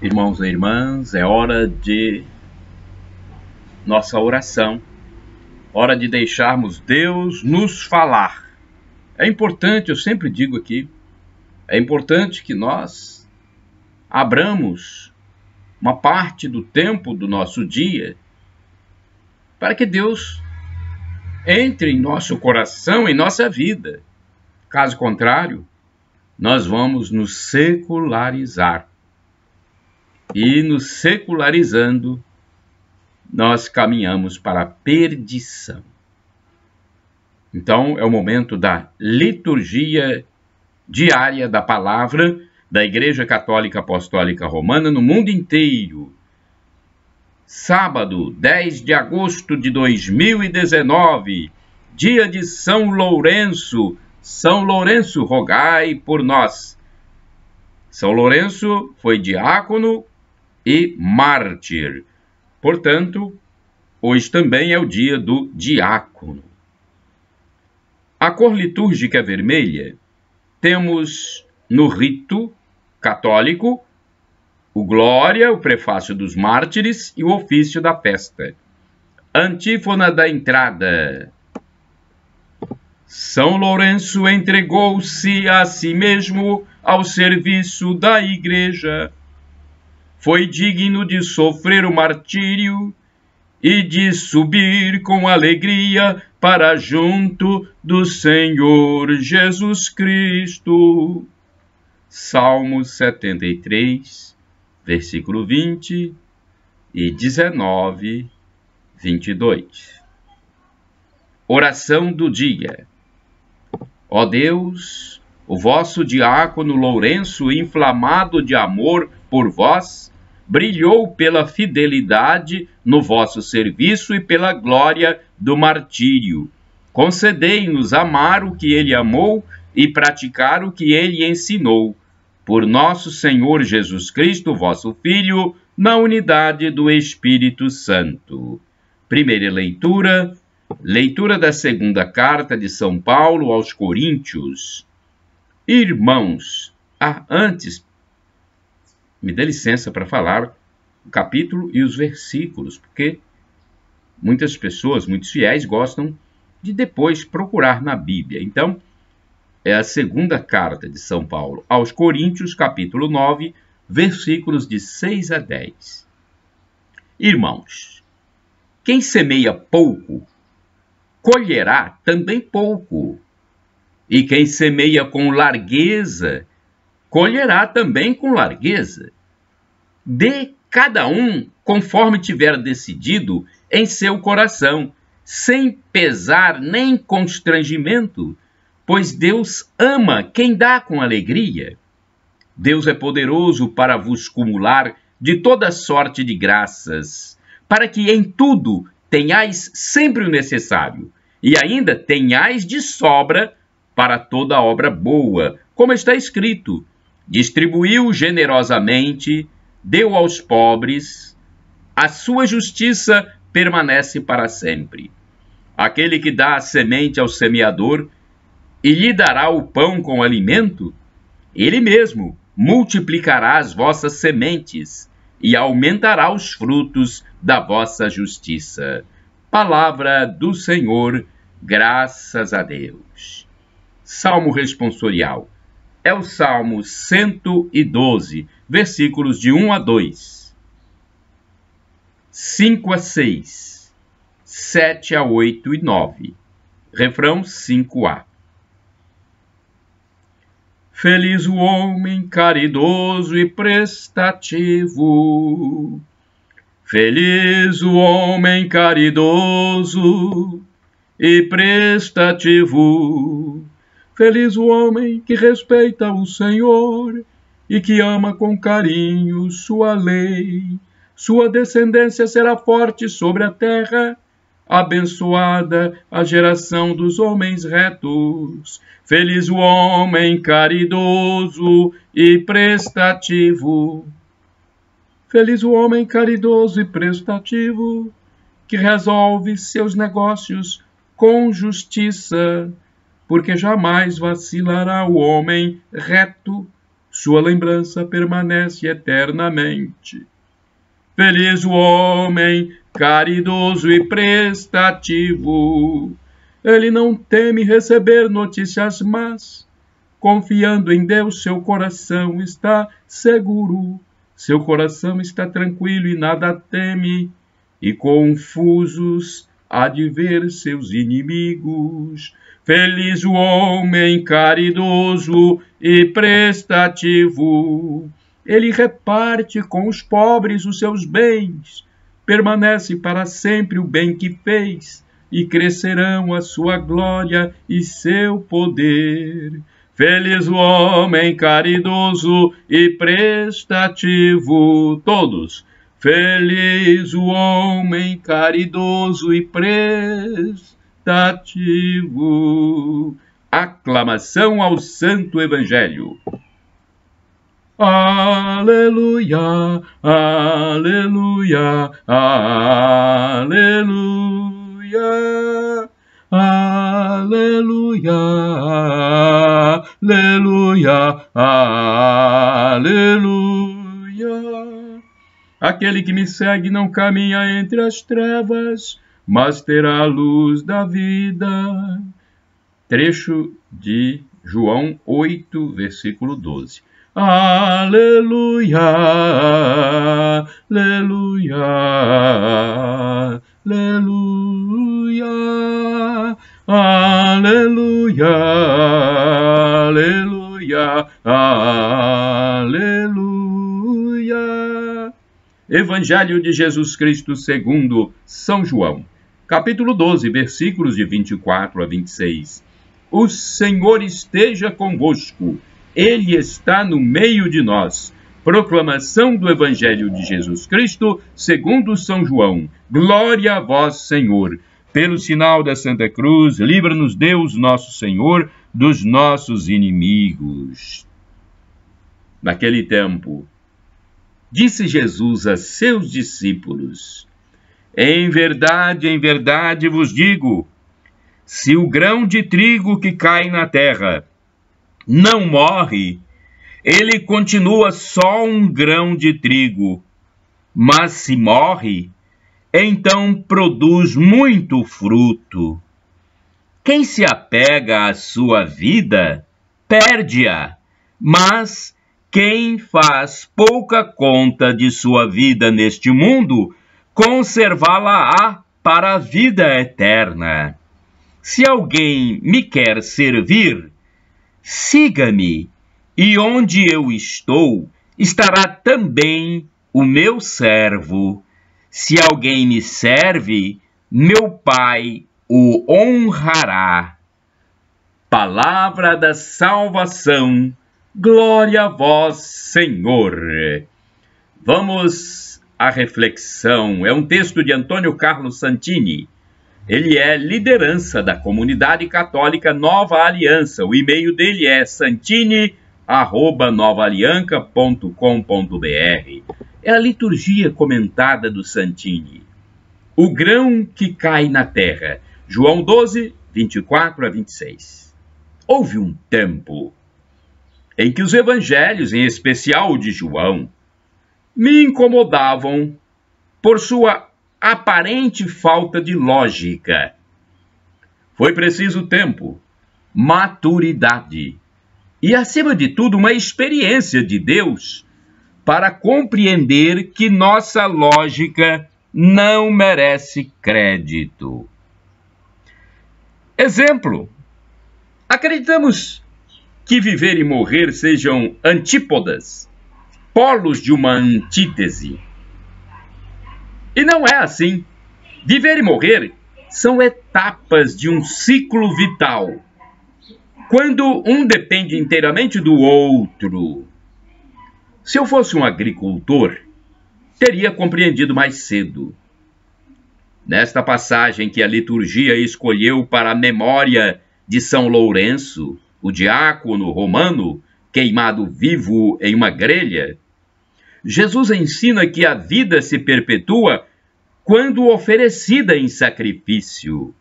Irmãos e irmãs, é hora de nossa oração, hora de deixarmos Deus nos falar. É importante, eu sempre digo aqui, é importante que nós abramos uma parte do tempo do nosso dia para que Deus entre em nosso coração, em nossa vida. Caso contrário, nós vamos nos secularizar. E nos secularizando, nós caminhamos para a perdição. Então, é o momento da liturgia diária da palavra da Igreja Católica Apostólica Romana no mundo inteiro. Sábado, 10 de agosto de 2019, dia de São Lourenço. São Lourenço, rogai por nós. São Lourenço foi diácono e mártir. Portanto, hoje também é o dia do diácono. A cor litúrgica vermelha temos no rito católico o Glória, o prefácio dos mártires e o ofício da festa. Antífona da entrada. São Lourenço entregou-se a si mesmo ao serviço da Igreja. Foi digno de sofrer o martírio e de subir com alegria para junto do Senhor Jesus Cristo. Salmo 73, versículo 20 e 19, 22. Oração do dia. Ó Deus, o vosso diácono Lourenço, inflamado de amor por vós, brilhou pela fidelidade no vosso serviço e pela glória do martírio. Concedei-nos amar o que ele amou e praticar o que ele ensinou. Por nosso Senhor Jesus Cristo, vosso Filho, na unidade do Espírito Santo. Primeira leitura, leitura da segunda carta de São Paulo aos Coríntios. Irmãos, antes, me dê licença para falar o capítulo e os versículos, porque muitas pessoas, muitos fiéis, gostam de depois procurar na Bíblia. Então, é a segunda carta de São Paulo aos Coríntios, capítulo 9, versículos de 6 a 10. Irmãos, quem semeia pouco, colherá também pouco. E quem semeia com largueza, colherá também com largueza. Dê cada um conforme tiver decidido em seu coração, sem pesar nem constrangimento, pois Deus ama quem dá com alegria. Deus é poderoso para vos cumular de toda sorte de graças, para que em tudo tenhais sempre o necessário, e ainda tenhais de sobra para toda obra boa, como está escrito: distribuiu generosamente, deu aos pobres, a sua justiça permanece para sempre. Aquele que dá a semente ao semeador e lhe dará o pão com alimento, ele mesmo multiplicará as vossas sementes e aumentará os frutos da vossa justiça. Palavra do Senhor, graças a Deus. Salmo responsorial. É o Salmo 112, versículos de 1 a 2, 5 a 6, 7 a 8 e 9. Refrão 5a. Feliz o homem caridoso e prestativo. Feliz o homem caridoso e prestativo. Feliz o homem que respeita o Senhor e que ama com carinho sua lei. Sua descendência será forte sobre a terra, abençoada a geração dos homens retos. Feliz o homem caridoso e prestativo. Feliz o homem caridoso e prestativo, que resolve seus negócios com justiça, porque jamais vacilará o homem reto sua lembrança permanece eternamente. Feliz o homem caridoso e prestativo, ele não teme receber notícias más. Confiando em Deus, seu coração está seguro, seu coração está tranquilo e nada teme, e confusos há de ver seus inimigos. Feliz o homem caridoso e prestativo, ele reparte com os pobres os seus bens, permanece para sempre o bem que fez, e crescerão a sua glória e seu poder. Feliz o homem caridoso e prestativo, todos. Feliz o homem caridoso e prestativo. Aclamação ao Santo Evangelho. Aleluia, aleluia, aleluia, aleluia, aleluia, aleluia. Aquele que me segue não caminha entre as trevas, mas terá a luz da vida. Trecho de João 8, versículo 12. Aleluia, aleluia, aleluia, aleluia, aleluia, aleluia. Evangelho de Jesus Cristo segundo São João, capítulo 12, versículos de 24 a 26. O Senhor esteja convosco. Ele está no meio de nós. Proclamação do Evangelho de Jesus Cristo, segundo São João. Glória a vós, Senhor. Pelo sinal da Santa Cruz, livra-nos Deus, nosso Senhor, dos nossos inimigos. Naquele tempo, disse Jesus a seus discípulos: em verdade vos digo, se o grão de trigo que cai na terra não morre, ele continua só um grão de trigo. Mas se morre, então produz muito fruto. Quem se apega à sua vida, perde-a. Mas quem faz pouca conta de sua vida neste mundo, conservá-la-á para a vida eterna. Se alguém me quer servir, siga-me, e onde eu estou, estará também o meu servo. Se alguém me serve, meu Pai o honrará. Palavra da salvação, glória a vós, Senhor. Vamos à reflexão. É um texto de Antônio Carlos Santini. Ele é liderança da comunidade católica Nova Aliança. O e-mail dele é santini@novaalianca.com.br. É a liturgia comentada do Santini. O grão que cai na terra. João 12, 24 a 26. Houve um tempo em que os evangelhos, em especial o de João, me incomodavam por sua aparente falta de lógica. Foi preciso tempo, maturidade e, acima de tudo, uma experiência de Deus para compreender que nossa lógica não merece crédito. Exemplo: acreditamos que viver e morrer sejam antípodas, polos de uma antítese. E não é assim. Viver e morrer são etapas de um ciclo vital, quando um depende inteiramente do outro. Se eu fosse um agricultor, teria compreendido mais cedo. Nesta passagem que a liturgia escolheu para a memória de São Lourenço, o diácono romano, queimado vivo em uma grelha, Jesus ensina que a vida se perpetua quando oferecida em sacrifício.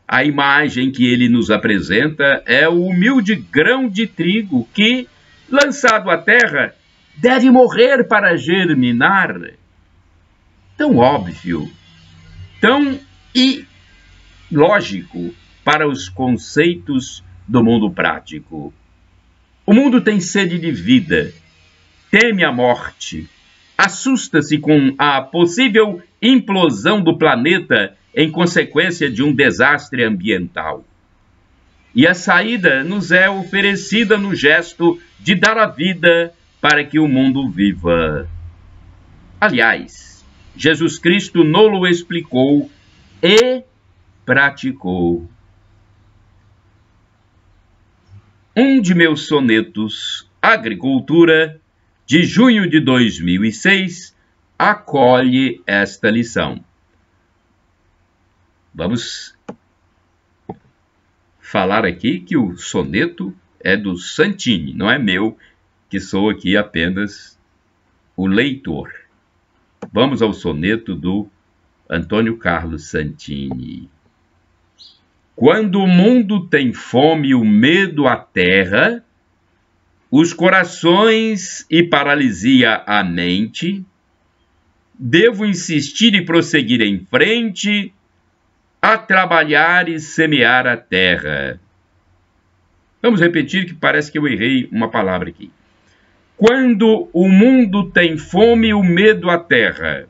A imagem que ele nos apresenta é o humilde grão de trigo que, lançado à terra, deve morrer para germinar. Tão óbvio, tão ilógico para os conceitos do mundo prático. O mundo tem sede de vida, teme a morte, assusta-se com a possível implosão do planeta em consequência de um desastre ambiental. E a saída nos é oferecida no gesto de dar a vida para que o mundo viva. Aliás, Jesus Cristo nolo explicou e praticou. Um de meus sonetos, Agricultura, de junho de 2006, acolhe esta lição. Vamos falar aqui que o soneto é do Santini, não é meu, que sou aqui apenas o leitor. Vamos ao soneto do Antônio Carlos Santini. Quando o mundo tem fome e o medo à terra, os corações e paralisia a mente, devo insistir e prosseguir em frente, a trabalhar e semear a terra. Vamos repetir, que parece que eu errei uma palavra aqui. Quando o mundo tem fome e o medo à terra,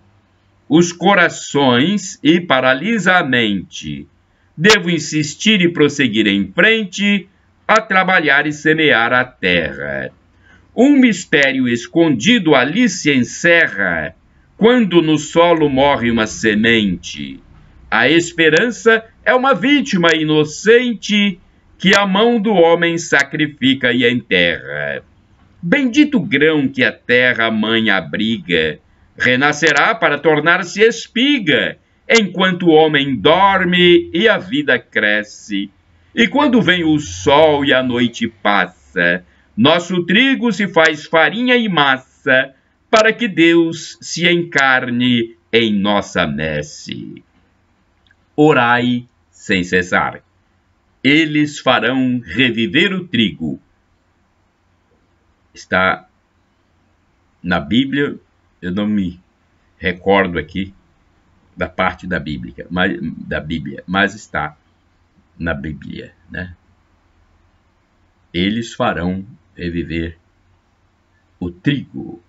os corações e paralisa a mente, devo insistir e prosseguir em frente, a trabalhar e semear a terra. Um mistério escondido ali se encerra, quando no solo morre uma semente. A esperança é uma vítima inocente, que a mão do homem sacrifica e enterra. Bendito grão que a terra-mãe abriga, renascerá para tornar-se espiga, enquanto o homem dorme e a vida cresce. E quando vem o sol e a noite passa, nosso trigo se faz farinha e massa, para que Deus se encarne em nossa messe. Orai sem cessar. Eles farão reviver o trigo. Está na Bíblia, eu não me recordo aqui da parte da Bíblia, mas está na Bíblia, né? Eles farão reviver o trigo.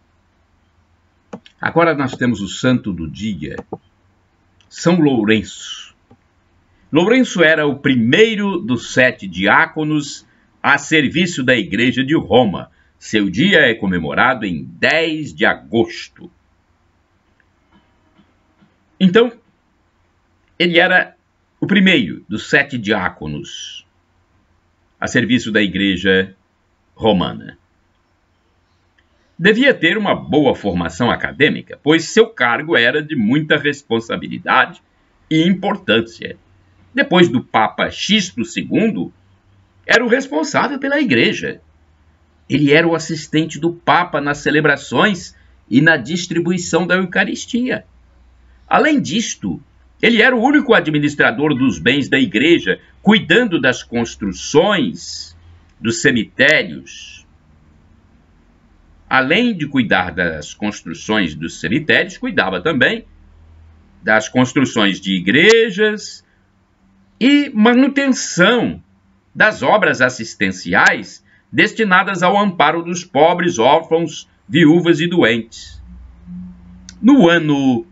Agora nós temos o santo do dia, São Lourenço. Lourenço era o primeiro dos 7 diáconos a serviço da Igreja de Roma. Seu dia é comemorado em 10 de agosto. Então, ele era o primeiro dos 7 diáconos a serviço da Igreja Romana. Devia ter uma boa formação acadêmica, pois seu cargo era de muita responsabilidade e importância. Depois do Papa Sisto II, era o responsável pela Igreja. Ele era o assistente do Papa nas celebrações e na distribuição da Eucaristia. Além disto, ele era o único administrador dos bens da Igreja, cuidando das construções dos cemitérios. Além de cuidar das construções dos cemitérios, cuidava também das construções de igrejas e manutenção das obras assistenciais destinadas ao amparo dos pobres, órfãos, viúvas e doentes. No ano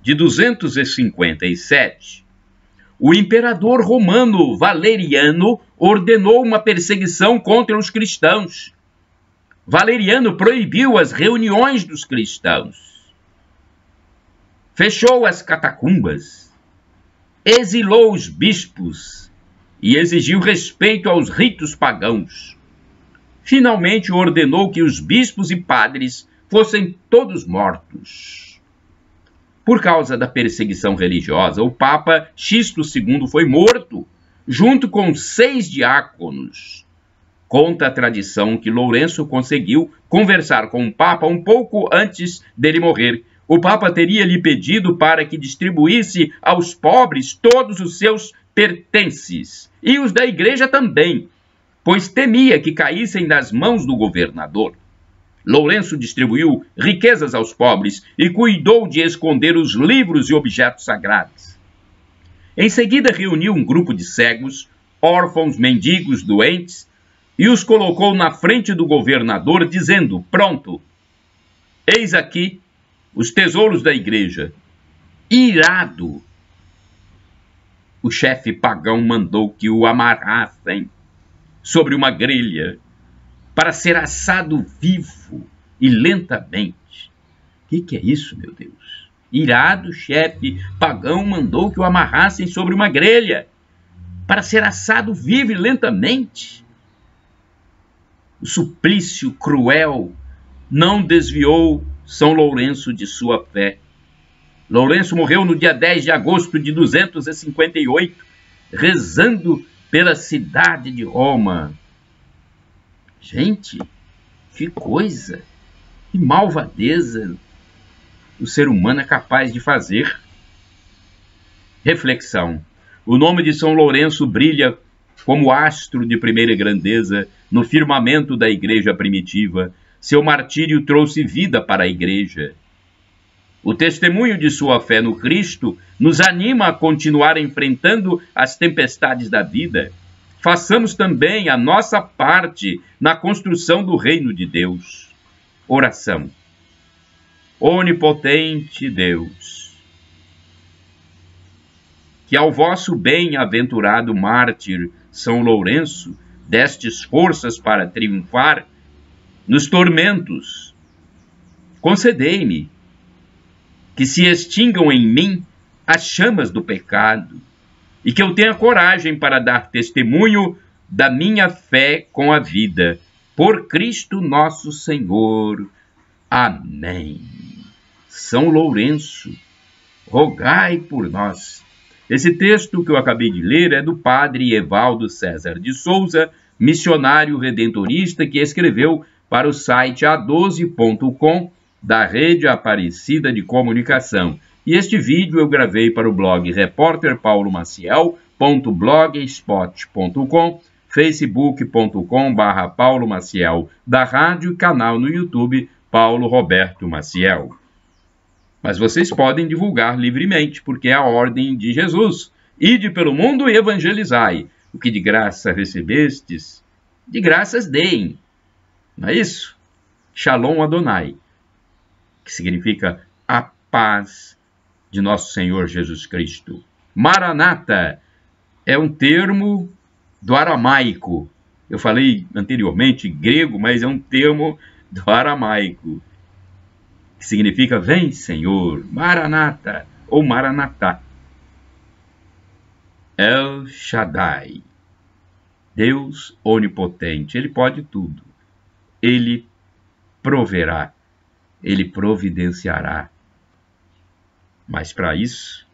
de 257, o imperador romano Valeriano ordenou uma perseguição contra os cristãos. Valeriano proibiu as reuniões dos cristãos, fechou as catacumbas, exilou os bispos e exigiu respeito aos ritos pagãos. Finalmente ordenou que os bispos e padres fossem todos mortos. Por causa da perseguição religiosa, o Papa Sisto II foi morto, junto com 6 diáconos. Conta a tradição que Lourenço conseguiu conversar com o Papa um pouco antes dele morrer. O Papa teria lhe pedido para que distribuísse aos pobres todos os seus pertences, e os da Igreja também, pois temia que caíssem das mãos do governador. Lourenço distribuiu riquezas aos pobres e cuidou de esconder os livros e objetos sagrados. Em seguida, reuniu um grupo de cegos, órfãos, mendigos, doentes, e os colocou na frente do governador, dizendo: pronto, eis aqui os tesouros da igreja. Irado, o chefe pagão mandou que o amarrassem sobre uma grelha para ser assado vivo e lentamente. O que é isso, meu Deus? Irado, chefe pagão mandou que o amarrassem sobre uma grelha para ser assado vivo e lentamente. O suplício cruel não desviou São Lourenço de sua fé. Lourenço morreu no dia 10 de agosto de 258, rezando pela cidade de Roma. Gente, que coisa, que malvadeza o ser humano é capaz de fazer. Reflexão. O nome de São Lourenço brilha como astro de primeira grandeza no firmamento da igreja primitiva. Seu martírio trouxe vida para a igreja. O testemunho de sua fé no Cristo nos anima a continuar enfrentando as tempestades da vida. Façamos também a nossa parte na construção do reino de Deus. Oração. Onipotente Deus, que ao vosso bem-aventurado mártir São Lourenço destes forças para triunfar nos tormentos, concedei-me que se extingam em mim as chamas do pecado e que eu tenha coragem para dar testemunho da minha fé com a vida. Por Cristo nosso Senhor. Amém. São Lourenço, rogai por nós. Esse texto que eu acabei de ler é do padre Evaldo César de Souza, missionário redentorista, que escreveu para o site a12.com da Rede Aparecida de Comunicação. E este vídeo eu gravei para o blog repórterpaulomaciel.blogspot.com, facebook.com/Paulo Maciel da rádio e canal no YouTube Paulo Roberto Maciel. Mas vocês podem divulgar livremente, porque é a ordem de Jesus. Ide pelo mundo e evangelizai. O que de graça recebestes, de graças deem. Não é isso? Shalom Adonai, que significa a paz de nosso Senhor Jesus Cristo. Maranata é um termo do aramaico. Eu falei anteriormente grego, mas é um termo do aramaico, que significa vem, Senhor, Maranata, ou Maranatá. El Shaddai, Deus onipotente, Ele pode tudo. Ele proverá, Ele providenciará. Mas para isso,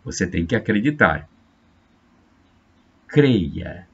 você tem que acreditar. Creia.